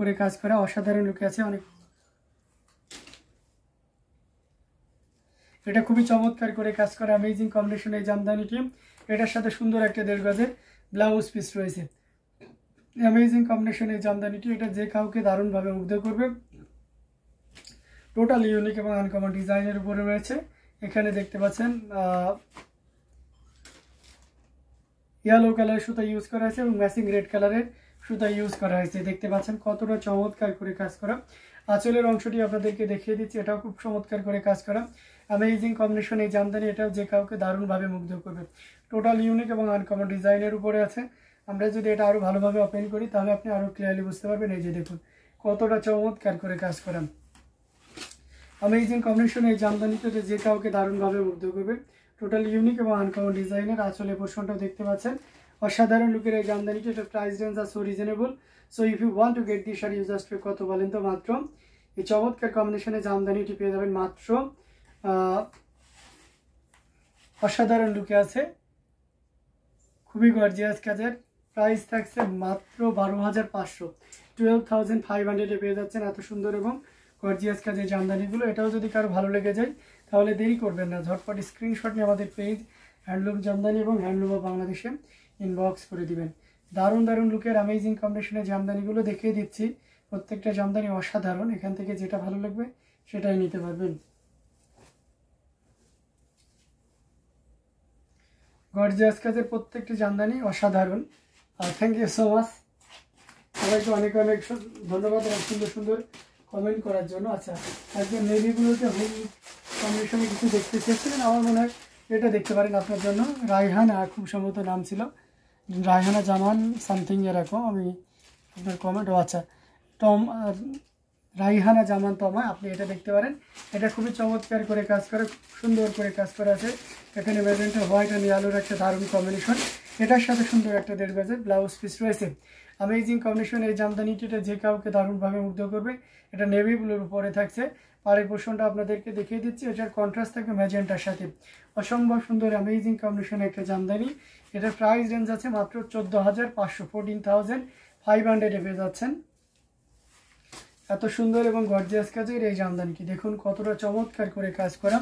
করে কাজ করা, অসাধারণ লুকে আছে অনেক। এটা খুবই চমৎকার করে কাজ করা, অ্যামেজিং কম্বিনেশন এই জামদানিটি। এটার সাথে সুন্দর একটা 1.5 গজের ব্লাউজ পিস রয়েছে। অ্যামেজিং কম্বিনেশন এই জামদানিটি, এটা যে কাউকে দারুণভাবে মুগ্ধ করবে। টোটাল ইউনিক এবং আনকমন ডিজাইনের উপরে রয়েছে। এখানে দেখতে পাচ্ছেন ইয়েলো কালার সুতা ইউজ করা হয়েছে এবং ম্যাচিং রেড কালারের সুতা ইউজ করা হয়েছে। দেখতে পাচ্ছেন কতটা চমৎকার করে কাজ করা। আঁচলের অংশটি আপনাদেরকে দেখিয়ে দিচ্ছি, এটাও খুব চমৎকার করে কাজ করা, অ্যামেজিং কম্বিনেশন এই জামদানি। এটাও যে কাউকে দারুণভাবে মুগ্ধ করবে। টোটাল ইউনিক এবং আনকমন ডিজাইনের উপরে আছে। আমরা যদি এটা আরও ভালোভাবে ওপেন করি তাহলে আপনি আরও ক্লিয়ারলি বুঝতে পারবেন। এই যে দেখুন কতটা চমৎকার করে কাজ করা, অ্যামেজিং কম্বিনেশন এই জামদানিতে যে কাউকে দারুণভাবে মুগ্ধ করবে। টোটাল ইউনিক এবং আনকমন ডিজাইনের। আঁচলের পোর্শনটাও দেখতে পাচ্ছেন অসাধারণ লুকের এই জামদানিটি। এটার প্রাইস রেঞ্জ আছে reasonable. So if you want to get this sari you just pay কত বলেন তো, মাত্র এই চমৎকার কম্বিনেশনে জামদানিটি পেয়ে যাবেন মাত্র অসাধারণ লুকে আছে, খুবই গর্জিয়াস কাজের। প্রাইস থাকছে মাত্র 12,500, 12,500 পেয়ে যাচ্ছেন এত সুন্দর এবং গর্জিয়াস কাজের জামদানিগুলো। এটাও যদি কারো ভালো লেগে যায় তাহলে দেরি করবেন না, ঝটপট স্ক্রিনশট নিয়ে আমাদের পেজ হ্যান্ডলুম জামদানি এবং হ্যান্ডলুম অফ বাংলাদেশে ইনবক্স করে দিবেন। দারুণ দারুণ লুকের অ্যামেজিং কম্বিনেশনের জামদানিগুলো দেখিয়ে দিচ্ছি। প্রত্যেকটা জামদানি অসাধারণ, এখান থেকে যেটা ভালো লাগবে সেটাই নিতে পারবেন। গর্জিয়াস কাজের প্রত্যেকটি জামদানি অসাধারণ। থ্যাংক ইউ সো মাচ, সবাইকে অনেক অনেক ধন্যবাদ সুন্দর সুন্দর কমেন্ট করার জন্য। আচ্ছা, আজকে নেভিগুলোতে হোম কম্বিনেশনে কিছু দেখতে চেয়েছিলেন, আমার মনে হয় এটা দেখতে পারেন আপনার জন্য। রায়হানা খুব সম্ভবত নাম ছিল, রায়হানা জামান সামথিং এরকম, আমি আপনার কমেন্ট। আচ্ছা, রায়হানা জামান তমা, আপনি এটা দেখতে পারেন। এটা খুবই চমৎকার করে কাজ করে, সুন্দর করে কাজ করা আছে। এখানে ম্যাজেন্টা হোয়াইট আর আলোর একটা দারুণ কম্বিনেশন। এটার সাথে সুন্দর একটা 1.5 গজের ব্লাউজ পিস রয়েছে। অ্যামেজিং কম্বিনেশন এই জামদানিটিটা যে কাউকে দারুণভাবে মুগ্ধ করবে। এটা নেভি ব্লুর উপরে থাকছে। পাড়ের পোর্শনটা আপনাদেরকে দেখিয়ে দিচ্ছি, এটার কন্ট্রাস্ট থাকে ম্যাজেন্টার সাথে। অসম্ভব সুন্দর অ্যামেজিং কম্বিনেশনের একটা জামদানি। এটার প্রাইস রেঞ্জ আছে মাত্র 14,500, 14,500 পেয়ে যাচ্ছেন। এত সুন্দর এবং গর্জিয়াস কাজের এই জামদানিটি দেখুন কতটা চমৎকার করে কাজ করা,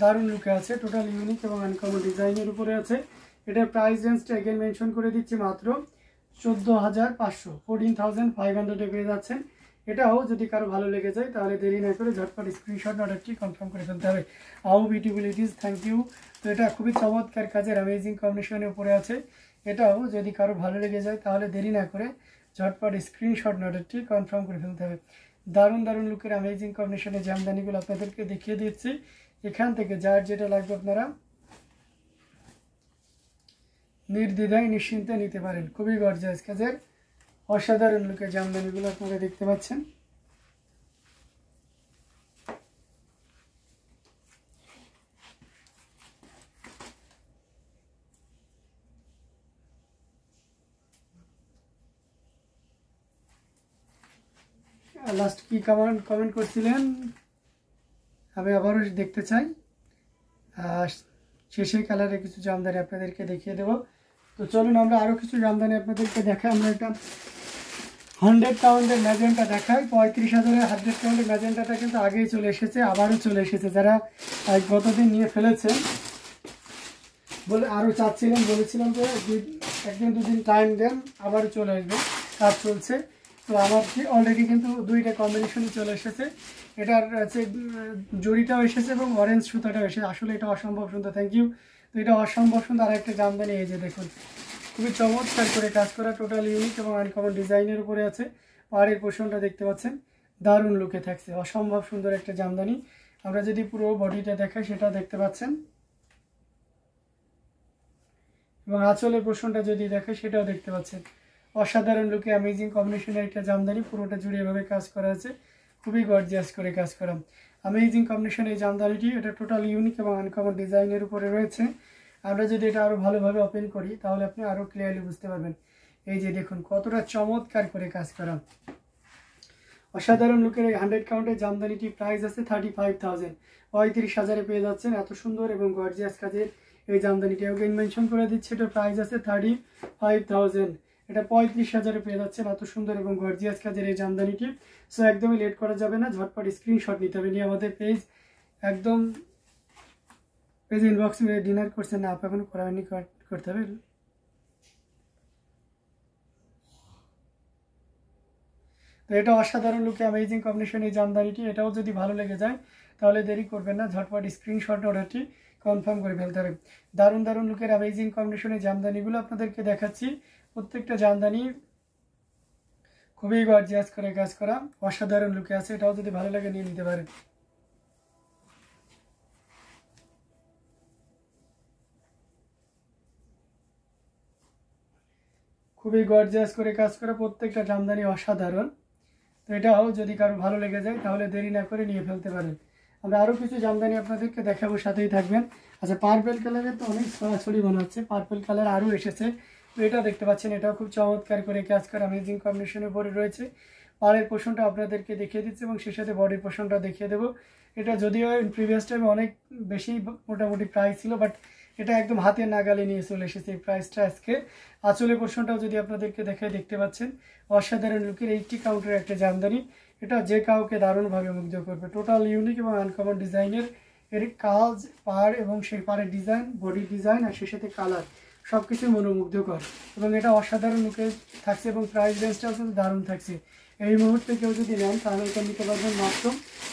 দারুণ লুকে আছে। টোটাল ইউনিক এবং আনকমন ডিজাইনের উপরে আছে। এটার প্রাইস রেঞ্জটা এগেন মেনশন করে দিচ্ছি, মাত্র 14,500, 14,500 পেয়ে যাচ্ছেন। এটাও যদি কারো ভালো লেগে যায় তাহলে দেরি না করে ঝটপট স্ক্রিনশট অর্ডারটি কনফার্ম করে ফেলতে হবে। How beautiful it is, thank you. তো এটা খুবই চমৎকার কাজের অ্যামেজিং কম্বিনেশনের উপরে আছে। এটাও যদি কারো ভালো লেগে যায় তাহলে দেরি না করে ঝটপট স্ক্রিনশট অর্ডারটি কনফার্ম করে ফেলতে হবে। দারুণ দারুণ লুকের অ্যামেজিং কম্বিনেশনের জামদানিগুলো আপনাদেরকে দেখিয়ে দিচ্ছি। এখান থেকে যার যেটা লাগবে আপনারা নির্দ্বিধায় নিশ্চিন্তে নিতে পারেন। খুবই গর্জিয়াস কাজের অসাধারণ লুকের জামদানিগুলো আপনারা দেখতে পাচ্ছেন। লাস্ট কি কমেন্ট করছিলেন আমি আবারও দেখতে চাই। শেষে কালারে কিছু জামদানি আপনাদেরকে দেখিয়ে দেবো। তো চলুন আমরা আরও কিছু জামদানি আপনাদেরকে দেখাই। আমরা একটা 100 কাউন্টের ম্যাজেন্টা দেখাই। 35,000-এর 100 কাউন্টের ম্যাজেন্টাটা কিন্তু আগেই চলে এসেছে, আবারও চলে এসেছে। যারা গতদিন নিয়ে ফেলেছেন বলে আরও চাচ্ছিলেন, বলেছিলাম যে একদিন দুদিন টাইম দেন, আবারও চলে আসবে, কাজ চলছে। তো আমার অলরেডি কিন্তু দুইটা কম্বিনেশনই চলে এসেছে। এটার হচ্ছে জড়িটাও এসেছে এবং অরেঞ্জ সুতাটাও এসেছে। আসলে এটা অসম্ভব সুন্দর, থ্যাংক ইউ। তো এটা অসম্ভব সুন্দর আর একটা জামদানি, এই যে দেখুন খুবই চমৎকার করে কাজ করা, টোটাল ইউনিক এবং আনকমন ডিজাইনের উপরে আছে। পাড়ের পোর্শনটা দেখতে পাচ্ছেন দারুণ লুকে থাকছে, অসম্ভব সুন্দর একটা জামদানি। আমরা যদি পুরো বডিটা দেখাই সেটা দেখতে পাচ্ছেন, এবং আঁচলের পোর্শনটা যদি দেখাই সেটাও দেখতে পাচ্ছেন। অসাধারণ লুকে অ্যামেজিং কম্বিনেশনের একটা জামদানি, পুরোটা জুড়ে এভাবে কাজ করা আছে, খুবই গর্জিয়াস করে কাজ করা। অ্যামেজিং কম্বিনেশন এই জামদানিটি, এটা টোটাল ইউনিক এবং আনকমন ডিজাইনের উপরে রয়েছে। আমরা যদি এটা আরও ভালোভাবে ওপেন করি তাহলে আপনি আরও ক্লিয়ারলি বুঝতে পারবেন। এই যে দেখুন কতটা চমৎকার করে কাজ করা, অসাধারণ লুকের এই 100 কাউন্টের জামদানিটি প্রাইস আছে 35,000, 35,000-এ পেয়ে যাচ্ছেন এত সুন্দর এবং গর্জিয়াস কাজের এই জামদানিটি। ওকে মেনশন করে দিচ্ছি, এটার প্রাইস আছে 35,000। এটা 35,000-এ পেয়ে যাচ্ছেন এত সুন্দর এবং গর্জিয়াস কাজের এই জামদানিটি। সো একদমই লেট করা যাবে না, ঝটপট স্ক্রিনশট নিতে হবে, নিয়ে আমাদের একদম পেজ ইনবক্সে ডিনার করছেন না আপ এখন করা হয়নি, করতে হবে। তো এটা অসাধারণ লুকে অ্যামেজিং কম্বিনেশন এই জামদানিটি। এটাও যদি ভালো লেগে যায় তাহলে দেরি করবেন না, ঝটপট স্ক্রিনশট অর্ডারটি কনফার্ম করে ফেলতে হবে। দারুণ দারুণ লুকের অ্যামেজিং কম্বিনেশনের জামদানিগুলো আপনাদেরকে দেখাচ্ছি। প্রত্যেকটা জামদানি খুবই গর্জিয়াস করে কাজ করা, অসাধারণ লুকে আছে। এটাও যদি ভালো লাগে নিয়ে নিতে পারেন। খুবই গর্জিয়াস করে কাজ করা, প্রত্যেকটা জামদানি অসাধারণ। তো এটাও যদি কারো ভালো লেগে যায় তাহলে দেরি না করে নিয়ে ফেলতে পারেন। আমরা আরও কিছু জামদানি আপনাদেরকে দেখাবো, সাথেই থাকবেন। আচ্ছা, পার্পেল কালারের তো অনেক ছড়াছড়ি মনে হচ্ছে, পার্পেল কালার আরও এসেছে। তো এটা দেখতে পাচ্ছেন, এটাও খুব চমৎকার করে কাজ করা অ্যামেজিং কম্বিনেশনের উপরে রয়েছে। পাড়ের পোর্শনটা আপনাদেরকে দেখিয়ে দিচ্ছি এবং সেই সাথে বডির পোর্শনটা দেখিয়ে দেবো। এটা যদিও প্রিভিয়াস টাইমে অনেক বেশি মোটামুটি প্রাইস ছিল, বাট এটা একদম হাতের নাগালে নিয়ে চলে এসেছে এই প্রাইসটা আজকে। আঁচলের পোর্শনটাও যদি আপনাদেরকে দেখায় দেখতে পাচ্ছেন, অসাধারণ লুকের 80 কাউন্টের একটা জামদানি। এটা যে কাউকে দারুণভাবে মুগ্ধ করবে। টোটাল ইউনিক এবং আনকমন ডিজাইনের এর কাজ, পাড় এবং সেই পাড়ের ডিজাইন, বডি ডিজাইন আর সেই সাথে কালার সব কিছু মনোমুগ্ধকর এবং এটা অসাধারণ লুকে থাকছে এবং প্রাইস রেঞ্জটাও কিন্তু দারুণ থাকছে। এই মুহূর্তে কেউ যদি নেন তাহলে এটা নিতে পারবেন মাত্র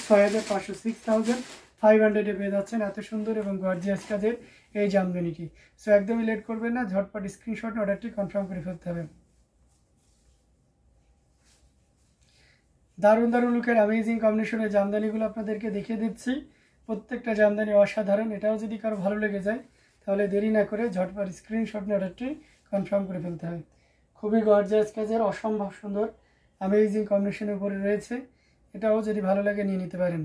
6,500, 6,500-এ পেয়ে যাচ্ছেন এত সুন্দর এবং গর্জিয়াস কাজের এই জামদানিটি। সো একদমই লেট করবেন না, ঝটপট স্ক্রিনশট অর্ডারটি কনফার্ম করে ফেলতে হবে। দারুণ দারুণ লুকের অ্যামেজিং কম্বিনেশনের জামদানিগুলো আপনাদেরকে দেখিয়ে দিচ্ছি। প্রত্যেকটা জামদানি অসাধারণ। এটাও যদি কারো ভালো লেগে যায় তাহলে দেরি না করে ঝটপট স্ক্রিনশট নিয়ে অর্ডারটি কনফার্ম করে ফেলতে হবে। খুবই গর্জিয়াস কাজের অসম্ভব সুন্দর অ্যামেজিং কম্বিনেশনের উপরে রয়েছে। এটাও যদি ভালো লাগে নিয়ে নিতে পারেন।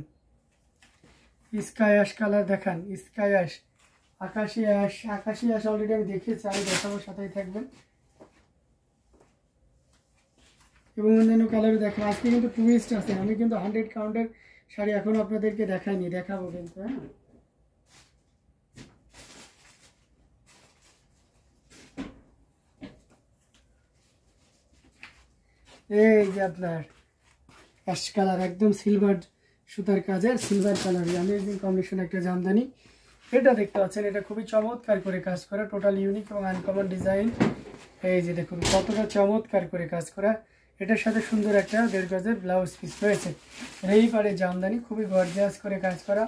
স্কাই অ্যাশ কালার দেখান, স্কাই অ্যাশ, আকাশি অ্যাশ। আকাশি অ্যাশ অলরেডি আমি দেখিয়েছি, আমি দেখাবো, সাথেই থাকবেন। এবং অন্যান্য কালারও দেখেন। আজকে কিন্তু টুরিস্ট আছে, আমি কিন্তু 100 কাউন্টের শাড়ি এখনো আপনাদেরকে দেখাইনি, দেখাবো কিন্তু। হ্যাঁ, এই যে আপনার অ্যাশ কালার, একদম সিলভার সুতার কাজের সিলভার কালার অ্যামেজিং কম্বিনেশন একটা জামদানি। এটা দেখতে পাচ্ছেন, এটা খুবই চমৎকার করে কাজ করা, টোটাল ইউনিক এবং আনকমন ডিজাইন। এই যে দেখুন কতটা চমৎকার করে কাজ করা। এটার সাথে সুন্দর একটা 1.5 গজের ব্লাউজ পিস রয়েছে। এই পারে জামদানি খুবই গর্জিয়াস করে কাজ করা,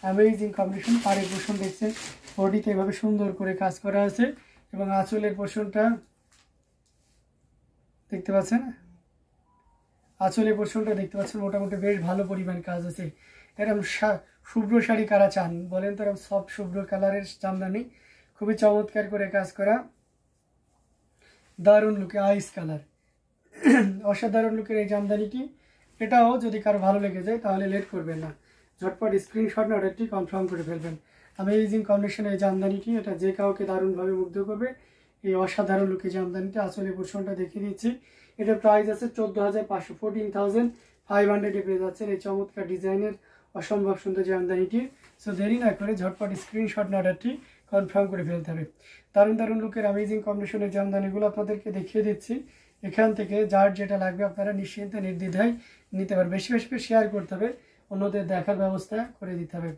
অ্যামেজিং কম্বিনেশন। পাড়ের পোর্শন দেখছেন, বডিতে এভাবে সুন্দর করে কাজ করা আছে এবং আঁচলের পোর্শনটা দেখতে পাচ্ছেন, আঁচলের পোর্শনটা দেখতে পাচ্ছেন মোটামুটি বেশ ভালো পরিমাণ কাজ আছে। এরকম শুভ্র শাড়ি কারা চান বলেন তো, এরকম সব শুভ্র কালারের জামদানি, খুবই চমৎকার করে কাজ করা, দারুণ লুকে আইস কালার, অসাধারণ লুকের এই জামদানিটি। এটাও যদি কারো ভালো লেগে যায় তাহলে লেট করবেন না, ঝটপট স্ক্রিনশট অর্ডারটি কনফার্ম করে ফেলবেন। অ্যামেজিং কম্বিনেশন এই জামদানিটি, এটা যে কাউকে দারুণভাবে মুগ্ধ করবে। এই অসাধারণ লুকে জামদানিটা আসলে পোর্শনটা দেখিয়ে দিচ্ছি। এটার প্রাইস আছে 14,500, 14,500-এ পেয়ে যাচ্ছেন এই চমৎকার ডিজাইনের অসম্ভব সুন্দর জামদানিটি। সো দেরি না করে ঝটপট স্ক্রিনশট অর্ডারটি কনফার্ম করে ফেলতে হবে। দারুণ দারুণ লুকের অ্যামেজিং কম্বিনেশনের জামদানিগুলো আপনাদেরকে দেখিয়ে দিচ্ছি। এখান থেকে যার যেটা লাগবে আপনারা নিশ্চিন্তে নির্দ্বিধায় নিতে পারবেন। বেশি বেশি করে শেয়ার করতে হবে, অন্যদের দেখার ব্যবস্থা করে দিতে হবে।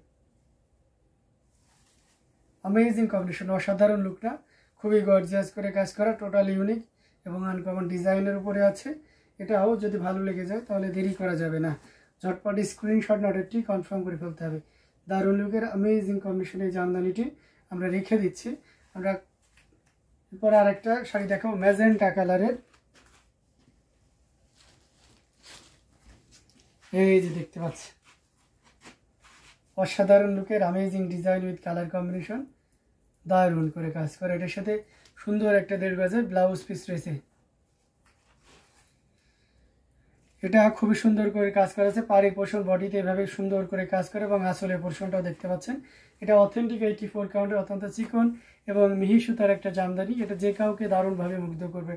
অ্যামেজিং কম্বিনেশন, অসাধারণ লুকটা, খুবই গর্জিয়াস করে কাজ করা, টোটাল ইউনিক এবং আনকমন ডিজাইনের উপরে আছে। এটাও যদি ভালো লেগে যায় তাহলে দেরি করা যাবে না, ঝটপট স্ক্রিনশট অর্ডারটি কনফার্ম করে ফেলতে হবে। দারুণ লুকের অ্যামেজিং কম্বিনেশনের জামদানিটি আমরা রেখে দিচ্ছি। আমরা এরপরে আরেকটা শাড়ি দেখাবো ম্যাজেন্টা কালারের। এই যে দেখতে পাচ্ছি অসাধারণ লুকের amazing design with colour combination, দারুণ করে কাজ করে। এটার সাথে সুন্দর একটা 1.5 গজের ব্লাউজ পিস রয়েছে। এটা খুবই সুন্দর করে কাজ করা আছে, পাড়ের পোর্শন বডিতে এভাবে সুন্দর করে কাজ করে এবং আসলের পোর্শনটাও দেখতে পাচ্ছেন। এটা অথেন্টিক 84 কাউন্টের অত্যন্ত চিকন এবং মিহি সুতার একটা জামদানি। এটা যে কাউকে দারুণভাবে মুগ্ধ করবে।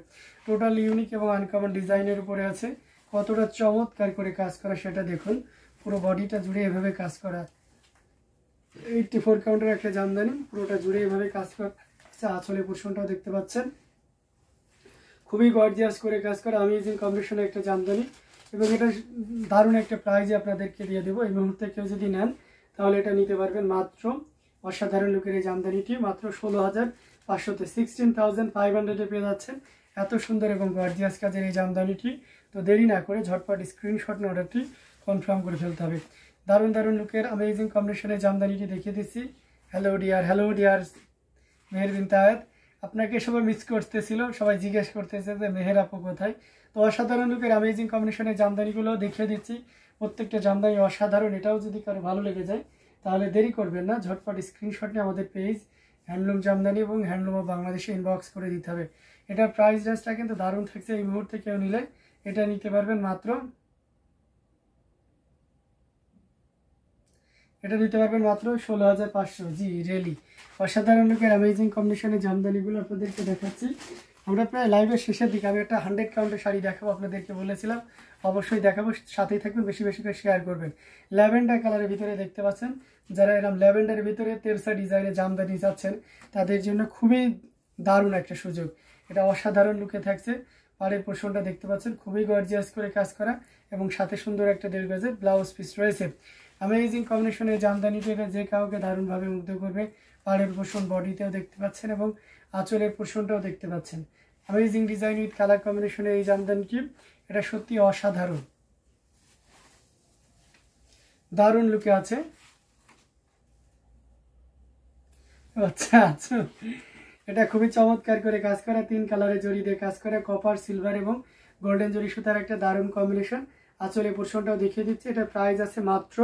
টোটাল ইউনিক এবং আনকমন ডিজাইনের উপরে আছে। কতটা চমৎকার করে কাজ করা সেটা দেখুন, পুরো বডিটা জুড়ে এভাবে কাজ করা। 84 কাউন্টের একটা জামদানি, পুরোটা জুড়ে এভাবে কাজ করা। আঁচলের পোর্শনটাও দেখতে পাচ্ছেন, খুবই গর্জিয়াস করে কাজ করা অ্যামেজিং কম্বিনেশনের একটা জামদানি এবং এটা দারুণ একটা প্রাইজে আপনাদেরকে দিয়ে দেবো। এই মুহূর্তে কেউ যদি নেন তাহলে এটা নিতে পারবেন মাত্র অসাধারণ লুকের এই জামদানিটি মাত্র 16,500-তে 16,500-এ পেয়ে যাচ্ছেন এত সুন্দর এবং গর্জিয়াস কাজের এই জামদানিটি। তো দেরি না করে ঝটপট স্ক্রিনশট নিয়ে অর্ডারটি কনফার্ম করে ফেলতে হবে। দারুণ দারুণ লুকের অ্যামেজিং কম্বিনেশনের জামদানিটি দেখিয়ে দিচ্ছি। হ্যালো ডিয়ার মেহের বিনতে আয়াত, আপনাকে সবাই মিস করতেছিল, সবাই জিজ্ঞেস করতেছে যে মেহের আপু কোথায়। তো অসাধারণ লুকের অ্যামেজিং কম্বিনেশনের জামদানিগুলো দেখিয়ে দিচ্ছি। প্রত্যেকটা জামদানি অসাধারণ। এটাও যদি কারো ভালো লেগে যায় তাহলে দেরি করবেন না, ঝটপট স্ক্রিনশট নিয়ে আমাদের পেজ হ্যান্ডলুম জামদানি এবং হ্যান্ডলুম অফ বাংলাদেশে ইনবক্স করে দিতে হবে। এটার প্রাইস রেঞ্জটা কিন্তু দারুণ থাকছে। এই মুহূর্তে কেউ নিলে এটা নিতে পারবেন মাত্র 16,500। জি রিয়েলি অসাধারণ লুকের অ্যামেজিং কম্বিনেশনের জামদানিগুলো আপনাদেরকে দেখাচ্ছি। আমরা প্রায় লাইভের শেষের দিকে আমি একটা 100 কাউন্টের শাড়ি দেখাবো, আপনাদেরকে বলেছিলাম অবশ্যই দেখাবো, সাথেই থাকবেন, বেশি বেশি করে শেয়ার করবেন। ল্যাভেন্ডার কালারের ভিতরে দেখতে পাচ্ছেন, যারা এরকম ল্যাভেন্ডারের ভিতরে তেরসা ডিজাইনের জামদানি চাচ্ছেন তাদের জন্য খুবই দারুণ একটা সুযোগ। এটা অসাধারণ লুকে থাকছে। পাড়ের পোর্শনটা দেখতে পাচ্ছেন খুবই গর্জিয়াস করে কাজ করা এবং সাথে সুন্দর একটা 1.5 গজের ব্লাউজ পিস রয়েছে। অ্যামেজিং কম্বিনেশনের জামদানিটি এটা যে কাউকে দারুণভাবে মুগ্ধ করবে। পাড়ের পোর্শন বডিতেও দেখতে পাচ্ছেন এবং আঁচলের পোর্শনটাও দেখতে পাচ্ছেন। অ্যামেজিং ডিজাইন উইথ কালার কম্বিনেশনের এই জামদানিটি এটা সত্যি অসাধারণ, দারুণ লুকে আছে। আচ্ছা আচ্ছা, এটা খুবই চমৎকার করে কাজ করা, 3 কালারের জড়ি দিয়ে কাজ করা, কপার সিলভার এবং গোল্ডেন জড়ি সুতার একটা দারুণ কম্বিনেশন। আঁচলের পোর্শনটাও দেখিয়ে দিচ্ছি। এটা প্রাইস আছে মাত্র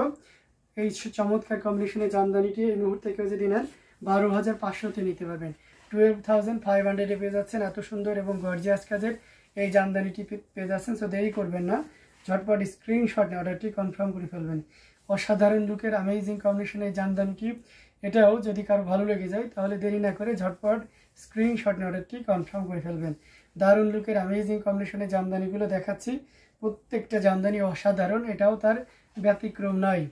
এই চমৎকার কম্বিনেশনের জামদানিটি এই মুহূর্তে কেউ যদি নেন 12,500-তে নিতে পারবেন। 12,500-এ পেয়ে যাচ্ছেন এত সুন্দর এবং গর্জিয়াস কাজের এই জামদানিটি পেয়ে যাচ্ছেন। সো দেরি করবেন না, ঝটপট স্ক্রিনশট নিয়ে অর্ডারটি কনফার্ম করে ফেলবেন। অসাধারণ লুকের অ্যামেজিং কম্বিনেশনের জামদানিটি এটাও যদি কারো ভালো লেগে যায় তাহলে দেরি না করে ঝটপট স্ক্রিনশট নিয়ে অর্ডারটি কনফার্ম করে ফেলবেন। দারুণ লুকের অ্যামেজিং কম্বিনেশনের জামদানিগুলো দেখাচ্ছি, প্রত্যেকটা জামদানি অসাধারণ, এটাও তার ব্যতিক্রম নয়।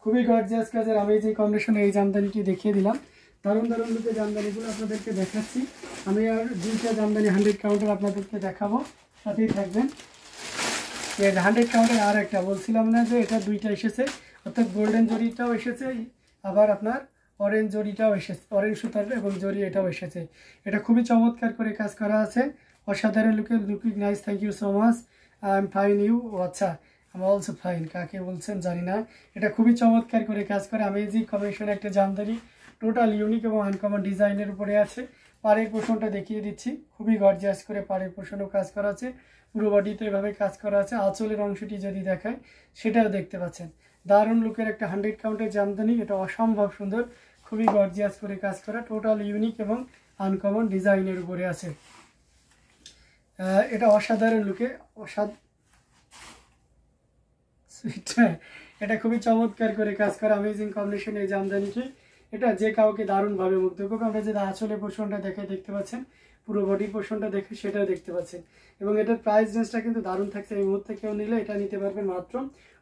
খুবই গর্জিয়াস কাজের অ্যামেজিং কম্বিনেশনে এই জামদানিটি দেখিয়ে দিলাম। দারুণ দারুণ লুকের জামদানিগুলো আপনাদেরকে দেখাচ্ছি। আমি আর 2টা জামদানি 100 কাউন্টার আপনাদেরকে দেখাবো, সাথেই থাকবেন। 100 কাউন্টার আর একটা বলছিলাম না যে এটা 2টা এসেছে, অর্থাৎ গোল্ডেন জরিটাও এসেছে, আবার আপনার অরেঞ্জ জরিটাও এসেছে, অরেঞ্জ সুতার এবং জরি এটাও এসেছে। এটা খুবই চমৎকার করে কাজ করা আছে, অসাধারণ looking nice. Thank you so much. I am fine, you? আচ্ছা, আমি অলসো ফাইন, কাকে বলছেন জানি না। এটা খুবই চমৎকার করে কাজ করে অ্যামেজিং কম্বিনেশন একটা জামদানি, টোটাল ইউনিক এবং আনকমন ডিজাইনের উপরে আছে। পাড়ের পোর্শনটা দেখিয়ে দিচ্ছি, খুবই গর্জিয়াস করে পাড়ের পোর্শনও কাজ করা আছে, পুরো বডিতে এভাবে কাজ করা আছে। আঁচলের অংশটি যদি দেখায় সেটাও দেখতে পাচ্ছেন। দারুণ লুকের একটা 100 কাউন্টের জামদানি, এটা অসম্ভব সুন্দর, খুবই গর্জিয়াস করে কাজ করা, টোটাল ইউনিক এবং আনকমন ডিজাইনের উপরে আছে। এটা অসাধারণ লুকে এটা খুবই চমৎকার করে কাজ করা অ্যামেজিং কম্বিনেশন এই জামদানিটি। এটা যে কাউকে দারুণভাবে মুগ্ধ করবে। আমরা যে আঁচলের পোর্শনটা দেখতে পাচ্ছেন, পুরো বডির পোর্শনটা দেখে সেটাও দেখতে পাচ্ছেন এবং এটার প্রাইস রেঞ্জটা কিন্তু দারুণ থাকছে। এই মুহূর্তে কেউ নিলে এটা নিতে পারবেন মাত্র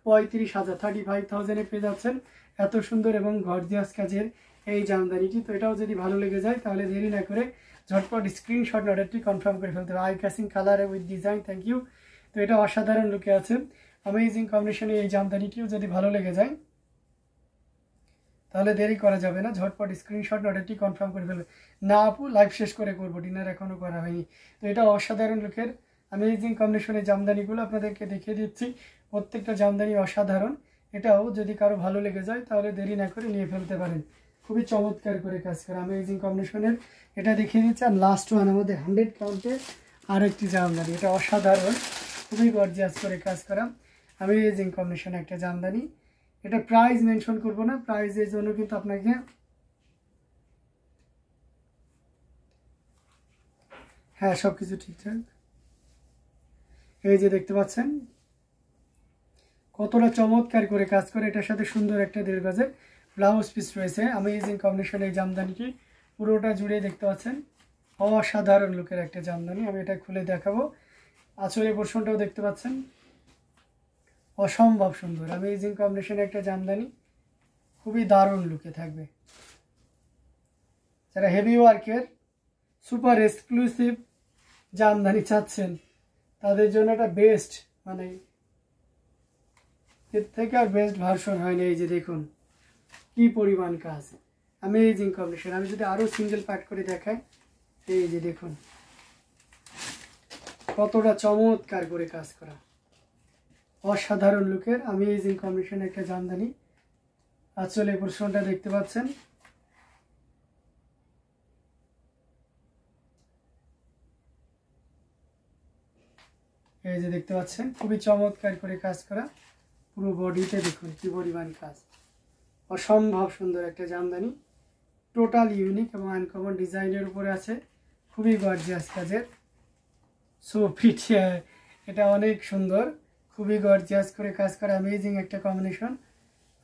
35,000, 35,000-এ পেয়ে যাচ্ছেন এত সুন্দর এবং গর্জিয়াস কাজের এই জামদানিটি। তো এটাও যদি ভালো লেগে যায় তাহলে দেরি না করে ঝটপট স্ক্রিনশট অর্ডারটি কনফার্ম করে ফেলতে হবে। I catching colour with design, thank you. তো এটা অসাধারণ লুকে আছে, অ্যামেজিং কম্বিনেশনে এই জামদানিটিও যদি ভালো লেগে যায় তাহলে দেরি করা যাবে না, ঝটপট স্ক্রিনশট অর্ডারটি কনফার্ম করে ফেলবে। না আপু, লাইভ শেষ করে করবো, ডিনার এখনও করা হয়নি। তো এটা অসাধারণ লুকের অ্যামেজিং কম্বিনেশনের জামদানিগুলো আপনাদেরকে দেখিয়ে দিচ্ছি, প্রত্যেকটা জামদানি অসাধারণ। এটাও যদি কারো ভালো লেগে যায় তাহলে দেরি না করে নিয়ে ফেলতে পারেন। খুবই চমৎকার করে কাজ করা অ্যামেজিং কম্বিনেশনের এটা দেখিয়ে দিচ্ছি। আর লাস্ট ওয়ান আমাদের 100 কাউন্টে আরেকটি জামদানি, এটা অসাধারণ, খুবই গর্জিয়াস করে কাজ করা অ্যামেজিং কম্বিনেশন একটা জামদানি। এটা প্রাইস মেনশন করব না, প্রাইসের জন্য কিন্তু আপনাকে হ্যাঁ সবকিছু ঠিকঠাক। এই যে দেখতে পাচ্ছেন কতটা চমৎকার করে কাজ করে, এটার সাথে সুন্দর একটা 1.5 গজের ব্লাউজ পিস রয়েছে। অ্যামেজিং কম্বিনেশন এই জামদানিটি পুরোটা জুড়ে দেখতে পাচ্ছেন, অসাধারণ লুকের একটা জামদানি। আমি এটা খুলে দেখাবো, আঁচলের পোর্শনটাও দেখতে পাচ্ছেন, অসম্ভব সুন্দর অ্যামেজিং কম্বিনেশন একটা জামদানি, খুবই দারুণ লুকে থাকবে। যারা হেভি ওয়ার্কের সুপার এক্সক্লুসিভ জামদানি চাচ্ছেন তাদের জন্য এটা বেস্ট, মানে এর থেকে আর বেস্ট ভার্সন হয়নি। এই যে দেখুন কি পরিমাণ কাজ, অ্যামেজিং কম্বিনেশন। আমি যদি আরও সিঙ্গেল পার্ট করে দেখাই, এই যে দেখুন কতটা চমৎকার করে কাজ করা, অসাধারণ লুকের অ্যামেজিং কম্বিনেশন একটা জামদানি। আসলে পোর্শনটা দেখতে পাচ্ছেন, এই যে দেখতে পাচ্ছেন খুবই চমৎকার করে কাজ করা, পুরো বডিতে দেখুন কি পরিমাণ কাজ, অসম্ভব সুন্দর একটা জামদানি, টোটাল ইউনিক এবং আনকমন ডিজাইনের উপরে আছে, খুবই গর্জিয়াস কাজের। সো প্রিটি, এটা অনেক সুন্দর, খুবই গর্জিয়াস করে কাজ করা, অ্যামেজিং একটা কম্বিনেশন।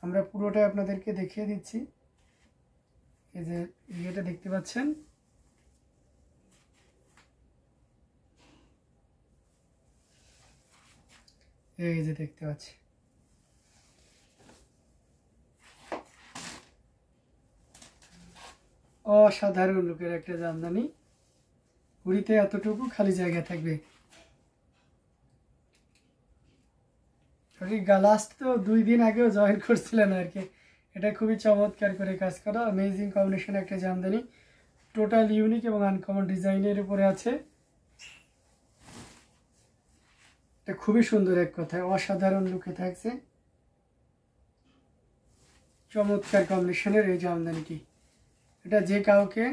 আমরা পুরোটাই আপনাদেরকে দেখিয়ে দিচ্ছি। এই যে এটা দেখতে পাচ্ছেন, এই যে দেখতে পাচ্ছি অসাধারণ লুকের একটা জামদানি, ঘুড়িতে এতটুকু খালি জায়গা থাকবে। লাস্ট তো 2 দিন আগেও জয়েন করছিলেন আর কি। এটা খুবই চমৎকার করে কাজ করা, অ্যামেজিং কম্বিনেশন একটা জামদানি, টোটাল ইউনিক এবং আনকমন ডিজাইনের উপরে আছে। এটা খুবই সুন্দর, এক কথায় অসাধারণ লুকে থাকছে, চমৎকার কম্বিনেশনের এই জামদানিটি। এটা যে কাউকে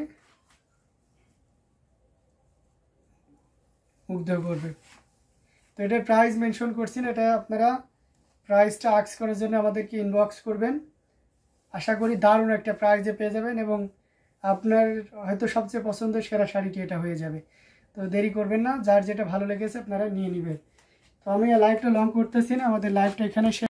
মুগ্ধ করবে। তো এটা প্রাইস মেনশন করছি না, এটা আপনারা প্রাইসটা আস্ক করার জন্য আমাদেরকে ইনবক্স করবেন। আশা করি দারুণ একটা প্রাইজে পেয়ে যাবেন এবং আপনার হয়তো সবচেয়ে পছন্দের সেরা শাড়িটি এটা হয়ে যাবে। তো দেরি করবেন না, যার যেটা ভালো লেগেছে আপনারা নিয়ে নেবেন। তো আমি লাইভটা লং করতেছি না, আমাদের লাইভটা এখানে